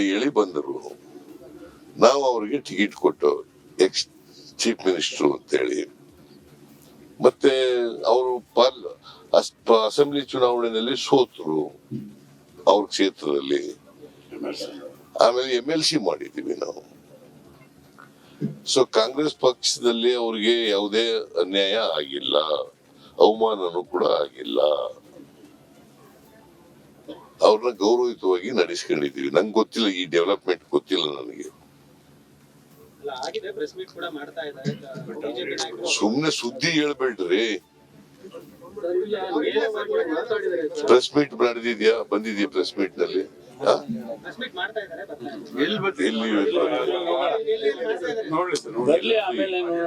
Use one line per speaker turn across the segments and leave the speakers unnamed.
ಹೇಳಿ ಬಂದರು. ನಾವು ಅವ್ರಿಗೆ ಟಿಕೆಟ್ ಕೊಟ್ಟು ಎಕ್ಸ್ ಚೀಫ್ ಮಿನಿಸ್ಟರ್ ಅಂತೇಳಿ. ಮತ್ತೆ ಅವರು ಅಸೆಂಬ್ಲಿ ಚುನಾವಣೆಯಲ್ಲಿ ಸೋತರು ಅವ್ರ ಕ್ಷೇತ್ರದಲ್ಲಿ. ಆಮೇಲೆ MLC ಮಾಡಿದೀವಿ ನಾವು. ಸೊ ಕಾಂಗ್ರೆಸ್ ಪಕ್ಷದಲ್ಲಿ ಅವ್ರಿಗೆ ಯಾವುದೇ ಅನ್ಯಾಯ ಆಗಿಲ್ಲ, ಅವಮಾನನೂ ಕೂಡ ಆಗಿಲ್ಲ. ಅವ್ರನ್ನ ಗೌರವಯುತವಾಗಿ ನಡೆಸ್ಕೊಂಡಿದೀವಿ. ನಂಗೆ ಗೊತ್ತಿಲ್ಲ, ಈ ಡೆವಲಪ್ಮೆಂಟ್ ಗೊತ್ತಿಲ್ಲ ನನಗೆ. ಸುಮ್ನೆ ಸುದ್ದಿ ಹೇಳ್ಬೇಡ್ರಿ. ಪ್ರೆಸ್ ಮೀಟ್ ನಡೆದಿದ್ಯಾ, ಬಂದಿದ್ಯಾ ಪ್ರೆಸ್ ಮೀಟ್ ನಲ್ಲಿ?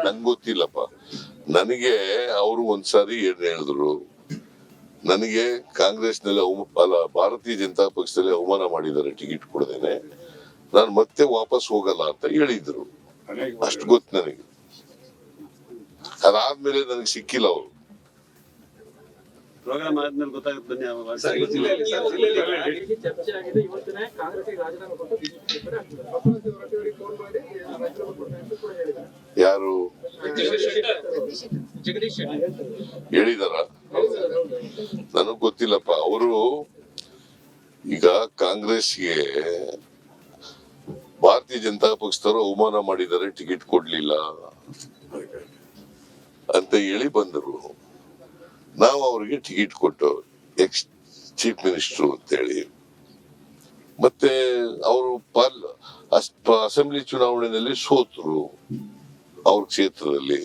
ನಂಗೆ ಗೊತ್ತಿಲ್ಲಪ್ಪ. ನನಗೆ ಅವರು ಒಂದ್ಸಾರಿ ಏನ್ ಹೇಳಿದ್ರು, ನನಗೆ ಕಾಂಗ್ರೆಸ್ ನಲ್ಲಿ ಭಾರತೀಯ ಜನತಾ ಪಕ್ಷದಲ್ಲಿ ಅವಮಾನ ಮಾಡಿದ್ದಾರೆ ಟಿಕೆಟ್ ಕೊಡದೇನೆ, ನಾನು ಮತ್ತೆ ವಾಪಸ್ ಹೋಗಲ್ಲ ಅಂತ ಹೇಳಿದ್ರು. ಅಷ್ಟು ಗೊತ್ತು ನನಗೆ. ಅದಾದ್ಮೇಲೆ ನನಗೆ ಸಿಕ್ಕಿಲ್ಲ ಅವರು.
ಪ್ರೋಗ್ರಾಮ್ ಆದ್ಮೇಲೆ ಗೊತ್ತಾಗುತ್ತೆ.
ಯಾರು ಹೇಳಿದಾರ? ನನಗ್ ಗೊತ್ತಿಲ್ಲಪ್ಪ. ಅವರು ಈಗ ಕಾಂಗ್ರೆಸ್ಗೆ ಭಾರತೀಯ ಜನತಾ ಪಕ್ಷದವರು ಅವಮಾನ ಮಾಡಿದ್ದಾರೆ, ಟಿಕೆಟ್ ಕೊಡ್ಲಿಲ್ಲ ಅಂತ ಹೇಳಿ ಬಂದರು. ನಾವು ಅವ್ರಿಗೆ ಟಿಕೆಟ್ ಕೊಟ್ಟು ಎಕ್ಸ್ ಚೀಫ್ ಮಿನಿಸ್ಟರ್ ಅಂತೇಳಿ. ಮತ್ತೆ ಅವರು ಅಸೆಂಬ್ಲಿ ಚುನಾವಣೆಯಲ್ಲಿ ಸೋತರು ಅವ್ರ ಕ್ಷೇತ್ರದಲ್ಲಿ.